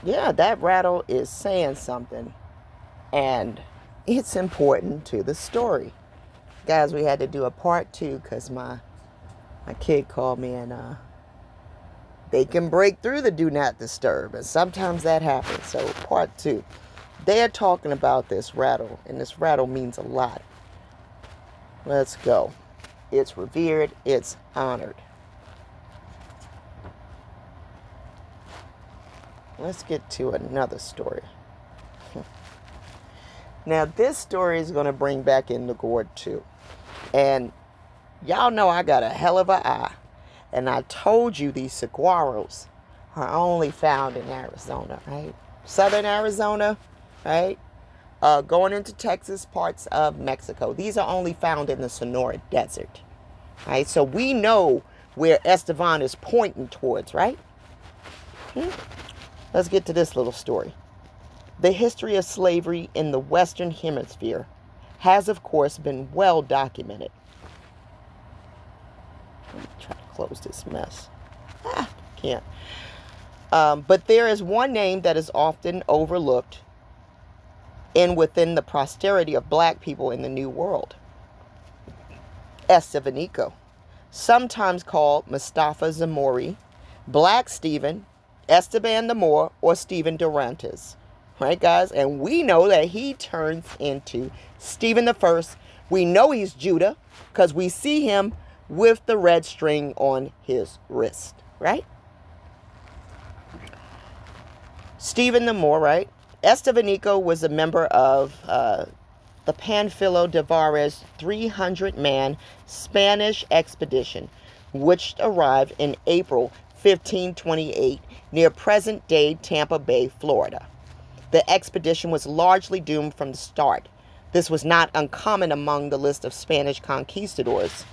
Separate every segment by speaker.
Speaker 1: Yeah, that rattle is saying something, and it's important to the story. Guys, we had to do a part two because my kid called me, and they can break through the do not disturb, and sometimes that happens. So part two, they're talking about this rattle, and this rattle means a lot. Let's go. It's revered, it's honored. Let's get to another story. Now, this story is going to bring back in the gourd too. And y'all know I got a hell of an eye. And I told you these saguaros are only found in Arizona, right? Southern Arizona, right? Going into Texas, parts of Mexico. These are only found in the Sonora Desert, right? So we know where Estevan is pointing towards, right? Let's get to this little story. The history of slavery in the Western Hemisphere has, of course, been well documented. Let me try to close this mess. Can't. But there is one name that is often overlooked in within the posterity of black people in the New World. Estevanico, sometimes called Mustafa Zamori, Black Stephen, Esteban the Moor, or Stephen Durantes. Right, guys? And we know that he turns into Stephen the First. We know he's Judah because we see him with the red string on his wrist, right? Stephen the Moor, right? Estevanico was a member of the Panfilo de Varese 300-man Spanish expedition, which arrived in April 1528 near present-day Tampa Bay, Florida. The expedition was largely doomed from the start. This was not uncommon among the list of Spanish conquistadors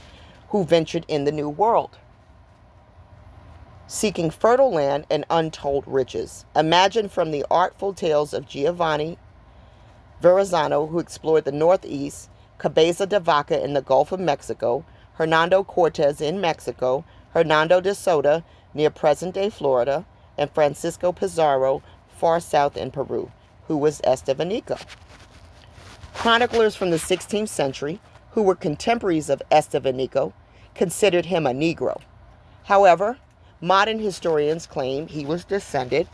Speaker 1: who ventured in the New World, seeking fertile land and untold riches. Imagine from the artful tales of Giovanni Verrazano, who explored the Northeast, Cabeza de Vaca in the Gulf of Mexico, Hernando Cortez in Mexico, Hernando de Soto near present-day Florida, and Francisco Pizarro far south in Peru, who was Estevanico. Chroniclers from the 16th century, who were contemporaries of Estevanico, considered him a Negro. However, modern historians claim he was descended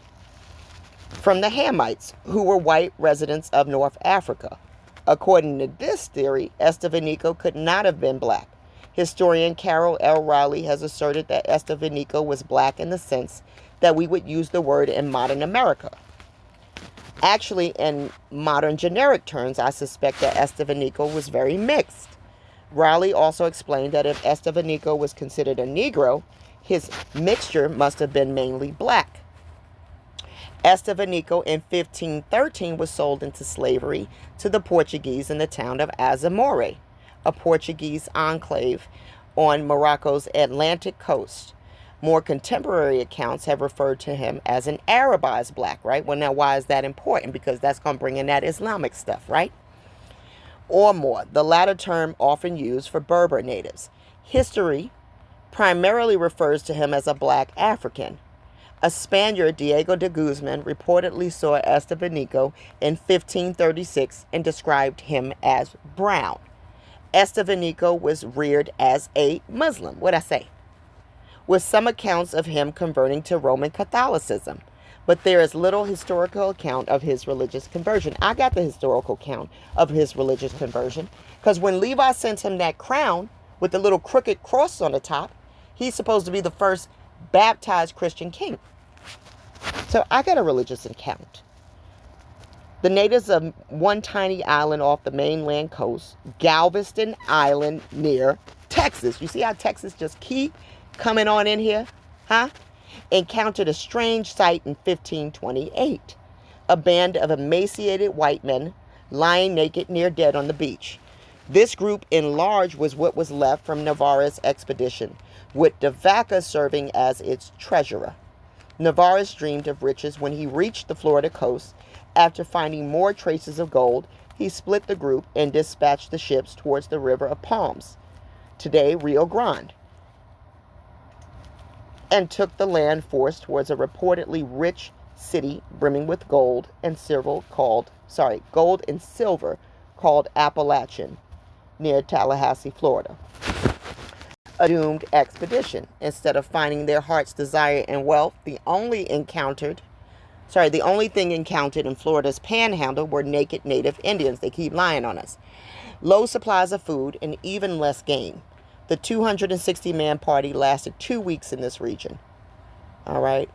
Speaker 1: from the Hamites, who were white residents of North Africa. According to this theory, Estevanico could not have been black. Historian Carol L. Riley has asserted that Estevanico was black in the sense that we would use the word in modern America. Actually, in modern generic terms, I suspect that Estevanico was very mixed. Riley also explained that if Estevanico was considered a Negro, his mixture must have been mainly black. Estevanico in 1513 was sold into slavery to the Portuguese in the town of Azamore, a Portuguese enclave on Morocco's Atlantic coast. More contemporary accounts have referred to him as an Arabized black, right? Well, now, why is that important? Because that's going to bring in that Islamic stuff, right? Or more, the latter term often used for Berber natives. History primarily refers to him as a black African. A Spaniard, Diego de Guzman, reportedly saw Estevanico in 1536 and described him as brown. Estevanico was reared as a Muslim, what'd I say? With some accounts of him converting to Roman Catholicism, but there is little historical account of his religious conversion. I got the historical account of his religious conversion, because when Levi sent him that crown with the little crooked cross on the top, he's supposed to be the first baptized Christian king. So I got a religious account. The natives of one tiny island off the mainland coast, Galveston Island near Texas. You see how Texas just keep coming on in here? Huh? Encountered a strange sight in 1528. A band of emaciated white men lying naked near dead on the beach. This group in large was what was left from Navarre's expedition, with de Vaca serving as its treasurer. Navarre dreamed of riches when he reached the Florida coast. After finding more traces of gold, he split the group and dispatched the ships towards the River of Palms, today Rio Grande, and took the land force towards a reportedly rich city brimming with gold and silver called Appalachian near Tallahassee, Florida. A doomed expedition. Instead of finding their heart's desire and wealth, the only thing encountered in Florida's panhandle were naked native Indians. They keep lying on us. Low supplies of food and even less game. The 260-man party lasted 2 weeks in this region. All right.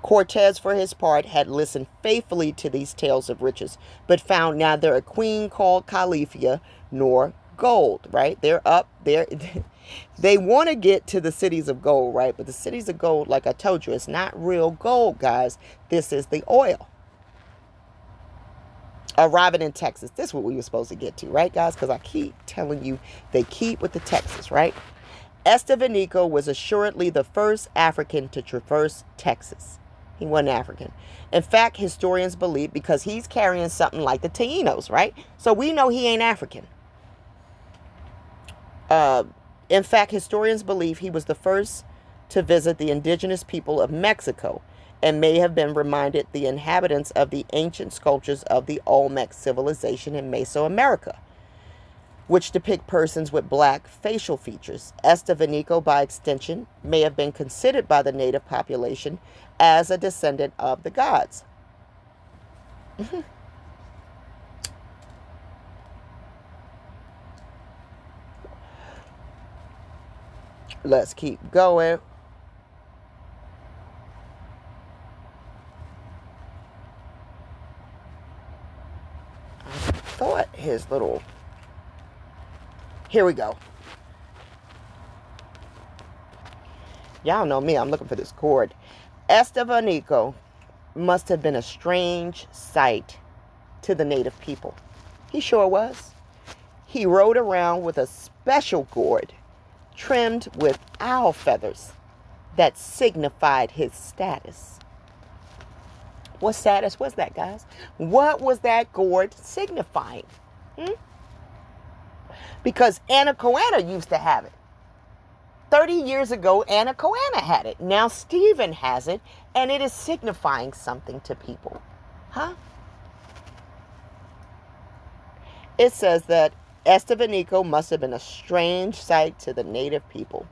Speaker 1: Cortez, for his part, had listened faithfully to these tales of riches, but found neither a queen called Califia nor gold, right? They're up there. They want to get to the cities of gold, right? But the cities of gold, like I told you, it's not real gold, guys. This is the oil. Arriving in Texas. This is what we were supposed to get to, right, guys? Because I keep telling you, they keep with the Texas, right? Estevanico was assuredly the first African to traverse Texas. He wasn't African. In fact, historians believe, because he's carrying something like the Taínos, right? So we know he ain't African. In fact, historians believe he was the first to visit the indigenous people of Mexico and may have been reminded the inhabitants of the ancient sculptures of the Olmec civilization in Mesoamerica, which depict persons with black facial features. Estevanico, by extension, may have been considered by the native population as a descendant of the gods. Let's keep going. I thought his little... Here we go. Y'all know me. I'm looking for this cord. Estevanico must have been a strange sight to the native people. He sure was. He rode around with a special gourd trimmed with owl feathers that signified his status. What status was that, guys? What was that gourd signifying? Because Anacoana used to have it. 30 years ago, Anacoana had it. Now Stephen has it, and it is signifying something to people. Huh? It says that Estevanico must have been a strange sight to the native people.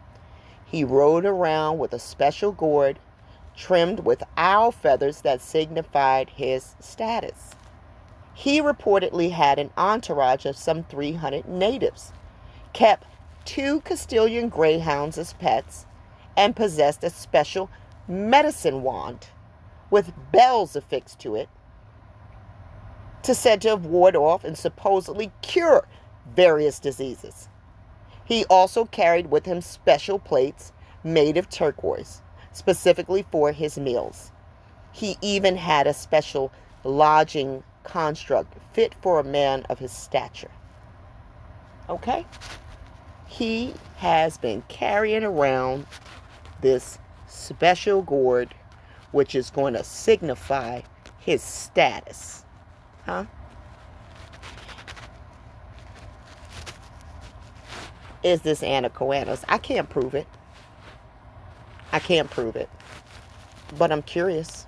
Speaker 1: He rode around with a special gourd trimmed with owl feathers that signified his status. He reportedly had an entourage of some 300 natives, kept 2 Castilian greyhounds as pets, and possessed a special medicine wand with bells affixed to it to said to ward off and supposedly cure various diseases. He also carried with him special plates made of turquoise, specifically for his meals. He even had a special lodging construct fit for a man of his stature. Okay? He has been carrying around this special gourd, which is going to signify his status. Huh? Is this Anacoana's? I can't prove it. I can't prove it. But I'm curious.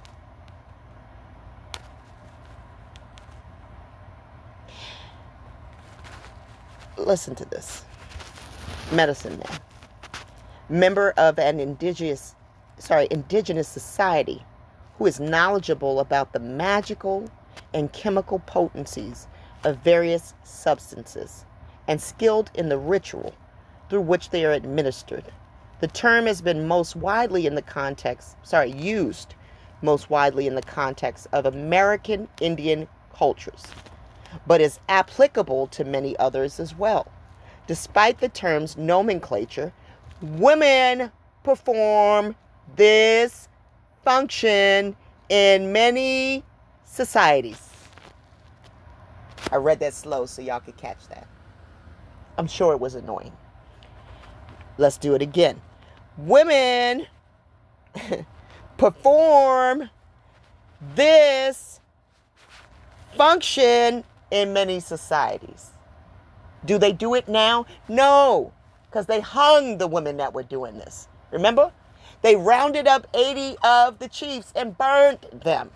Speaker 1: Listen to this. Medicine man. Member of an indigenous society who is knowledgeable about the magical and chemical potencies of various substances and skilled in the ritual through which they are administered. The term has been used most widely in the context of American Indian cultures, but is applicable to many others as well. Despite the term's nomenclature, women perform this function in many societies. I read that slow so y'all could catch that. I'm sure it was annoying. Let's do it again. Women perform this function in many societies. Do they do it now? No, because they hung the women that were doing this. Remember? They rounded up 80 of the chiefs and burned them.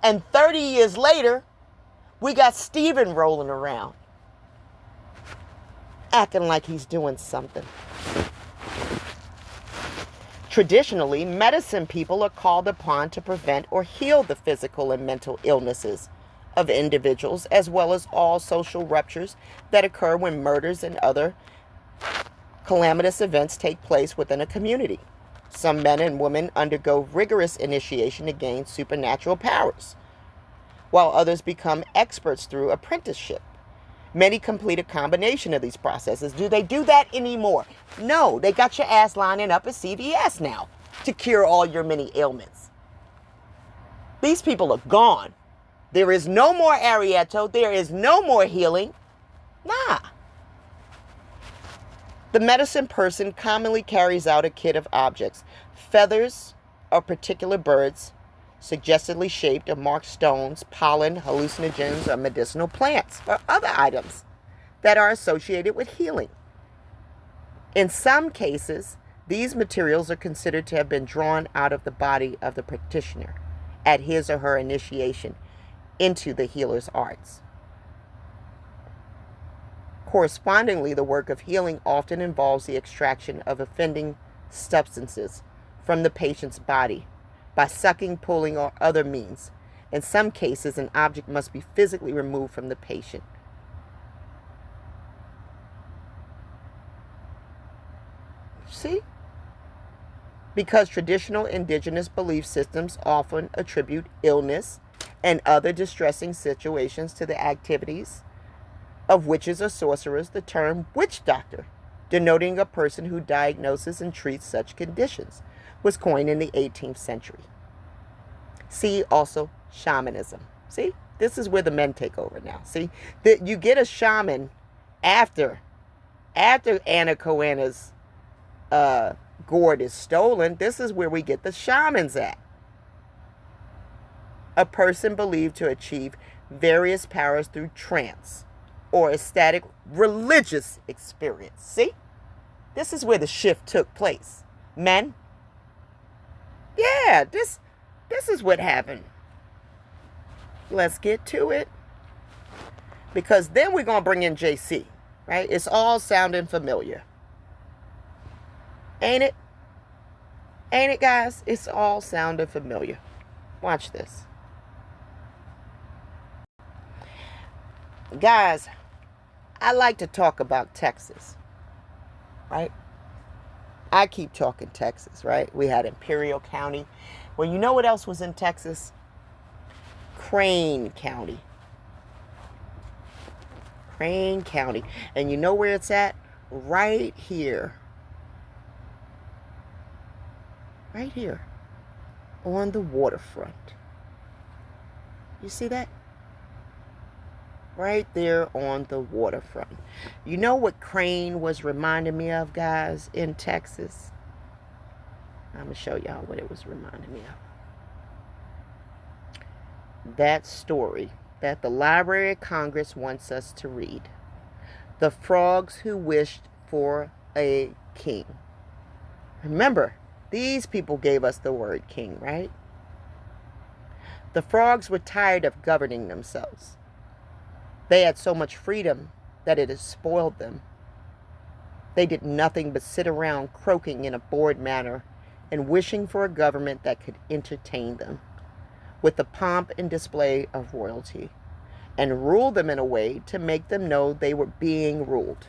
Speaker 1: And 30 years later, we got Stephen rolling around, acting like he's doing something. Traditionally, medicine people are called upon to prevent or heal the physical and mental illnesses of individuals, as well as all social ruptures that occur when murders and other calamitous events take place within a community. Some men and women undergo rigorous initiation to gain supernatural powers, while others become experts through apprenticeship. Many complete a combination of these processes. Do they do that anymore? No, they got your ass lining up at CVS now to cure all your many ailments. These people are gone. There is no more Arietto. There is no more healing. Nah. The medicine person commonly carries out a kit of objects, feathers of particular birds, suggestively shaped or marked stones, pollen, hallucinogens, or medicinal plants, or other items that are associated with healing. In some cases, these materials are considered to have been drawn out of the body of the practitioner at his or her initiation into the healer's arts. Correspondingly, the work of healing often involves the extraction of offending substances from the patient's body by sucking, pulling, or other means. In some cases, an object must be physically removed from the patient. See? Because traditional indigenous belief systems often attribute illness and other distressing situations to the activities of witches or sorcerers, the term witch doctor, denoting a person who diagnoses and treats such conditions, was coined in the 18th century. See also shamanism. See, this is where the men take over now. See, you get a shaman after Anacoana's gourd is stolen. This is where we get the shamans at. A person believed to achieve various powers through trance or ecstatic religious experience. See, this is where the shift took place. Men, yeah, this is what happened. Let's get to it. Because then we're going to bring in JC, right? It's all sounding familiar. Ain't it? Ain't it, guys? It's all sounding familiar. Watch this. Guys, I like to talk about Texas, right? I keep talking Texas, right? We had Imperial County. Well, you know what else was in Texas? Crane County. Crane County. And you know where it's at? Right here. Right here. On the waterfront. You see that? Right there on the waterfront. You know what Crane was reminding me of, guys, in Texas? I'm going to show y'all what it was reminding me of. That story that the Library of Congress wants us to read. The Frogs Who Wished for a King. Remember, these people gave us the word king, right? The frogs were tired of governing themselves. They had so much freedom that it had spoiled them. They did nothing but sit around croaking in a bored manner and wishing for a government that could entertain them with the pomp and display of royalty and rule them in a way to make them know they were being ruled.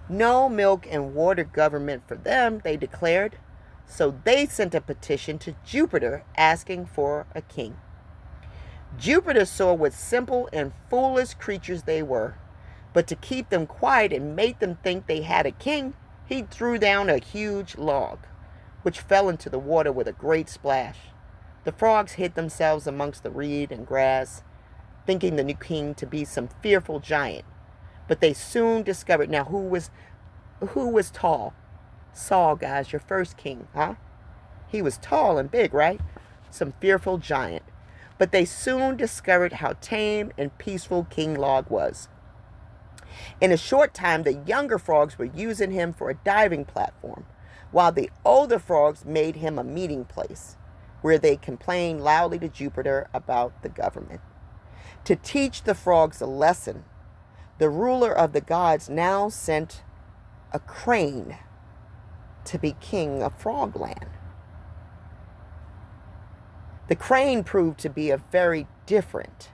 Speaker 1: No milk and water government for them, they declared, so they sent a petition to Jupiter asking for a king. Jupiter saw what simple and foolish creatures they were, but to keep them quiet and make them think they had a king, he threw down a huge log, which fell into the water with a great splash. The frogs hid themselves amongst the reed and grass, thinking the new king to be some fearful giant. But they soon discovered, now who was tall? Saul, guys, your first king, huh? He was tall and big, right? Some fearful giant. But they soon discovered how tame and peaceful King Log was. In a short time, the younger frogs were using him for a diving platform, while the older frogs made him a meeting place where they complained loudly to Jupiter about the government. To teach the frogs a lesson, the ruler of the gods now sent a crane to be king of Frogland. The crane proved to be a very different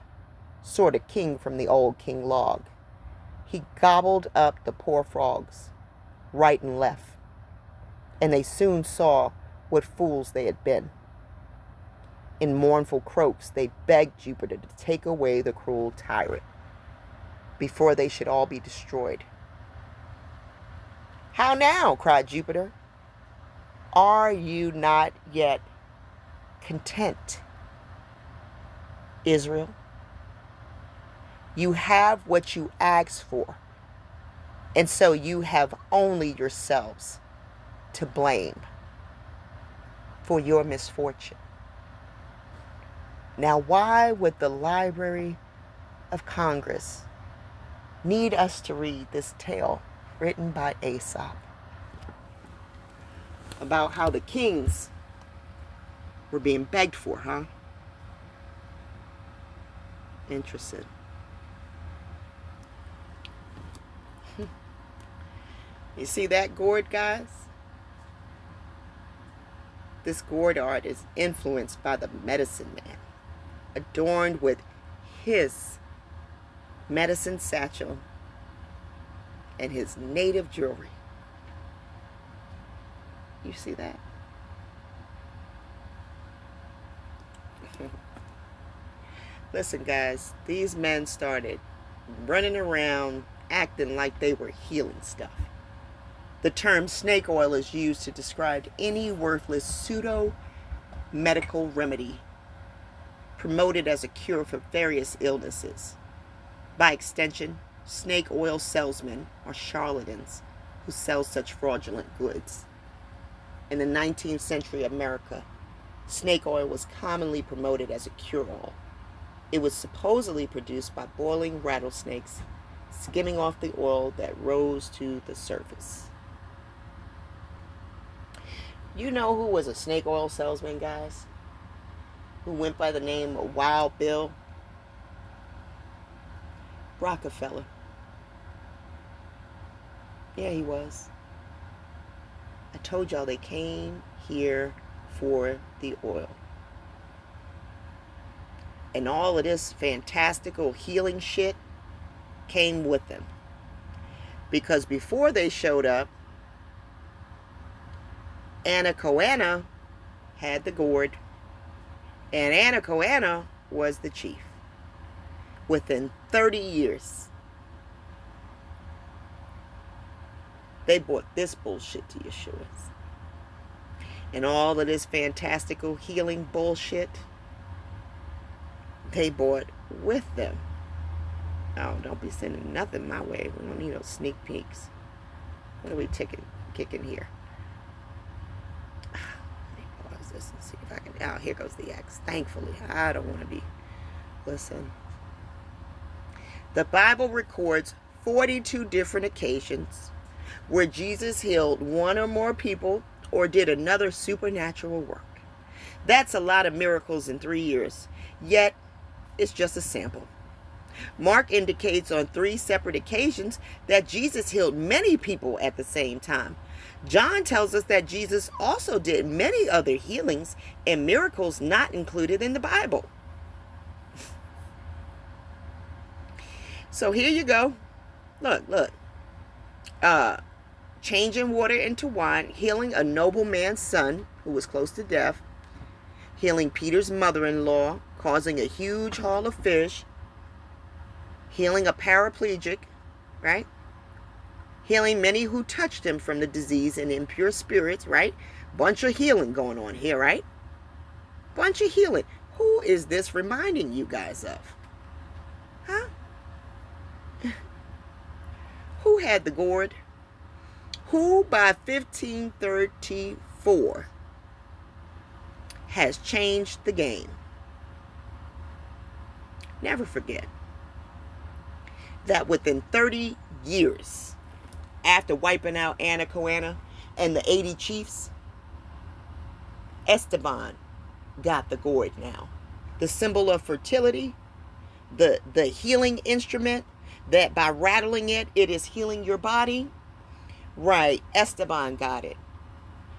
Speaker 1: sort of king from the old King Log. He gobbled up the poor frogs right and left, and they soon saw what fools they had been. In mournful croaks, they begged Jupiter to take away the cruel tyrant before they should all be destroyed. "How now?" cried Jupiter. "Are you not yet content, Israel? You have what you asked for, and so you have only yourselves to blame for your misfortune. Now, why would the Library of Congress need us to read this tale written by Aesop about how the kings were being begged for, huh? Interesting. You see that gourd, guys? This gourd art is influenced by the medicine man, adorned with his medicine satchel and his native jewelry. You see that? Listen, guys, these men started running around acting like they were healing stuff. The term snake oil is used to describe any worthless pseudo-medical remedy promoted as a cure for various illnesses. By extension, snake oil salesmen are charlatans who sell such fraudulent goods. In the 19th century America, snake oil was commonly promoted as a cure-all. It was supposedly produced by boiling rattlesnakes, skimming off the oil that rose to the surface. You know who was a snake oil salesman, guys? Who went by the name of Wild Bill? Rockefeller. Yeah, he was. I told y'all they came here for the oil. And all of this fantastical healing shit came with them. Because before they showed up, Anacoana had the gourd, and Anacoana was the chief. Within 30 years, they brought this bullshit to Yeshua's. And all of this fantastical healing bullshit, they brought with them. Oh, don't be sending nothing my way. We don't need no sneak peeks. What are we kicking here? Let me pause this and see if I can. Oh, here goes the X. Thankfully, I don't want to be. Listen. The Bible records 42 different occasions where Jesus healed one or more people or did another supernatural work. That's a lot of miracles in 3 years. Yet, it's just a sample. Mark indicates on 3 separate occasions that Jesus healed many people at the same time. John tells us that Jesus also did many other healings and miracles not included in the Bible. So here you go. Look. Changing water into wine, healing a nobleman's son who was close to death, healing Peter's mother-in-law, causing a huge haul of fish, healing a paraplegic, right? Healing many who touched him from the disease and impure spirits, right? Bunch of healing going on here, right? Bunch of healing. Who is this reminding you guys of? Huh? Who had the gourd? Who by 1534 has changed the game? Never forget that within 30 years after wiping out Anacoana, and the 80 chiefs, Esteban got the gourd now. The symbol of fertility, the healing instrument, that by rattling it, it is healing your body. Right, Esteban got it.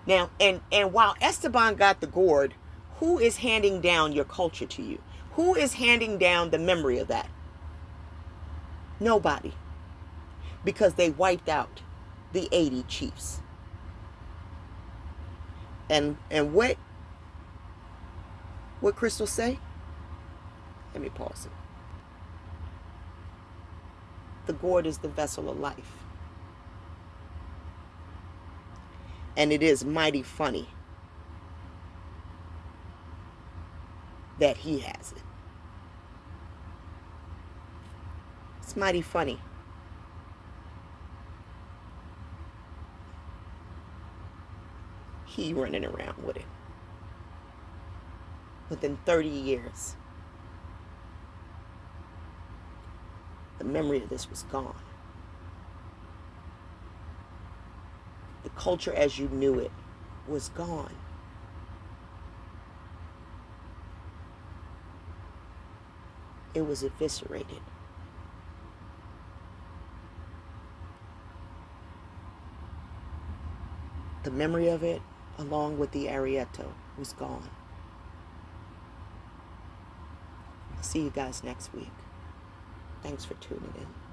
Speaker 1: Now, and while Esteban got the gourd, who is handing down your culture to you? Who is handing down the memory of that? Nobody. Because they wiped out the 80 chiefs. And what Crystal say? Let me pause it. The gourd is the vessel of life. And it is mighty funny that he has it. It's mighty funny. He running around with it. Within 30 years, the memory of this was gone. The culture as you knew it was gone. It was eviscerated. The memory of it, along with the Arietto, was gone. I'll see you guys next week. Thanks for tuning in.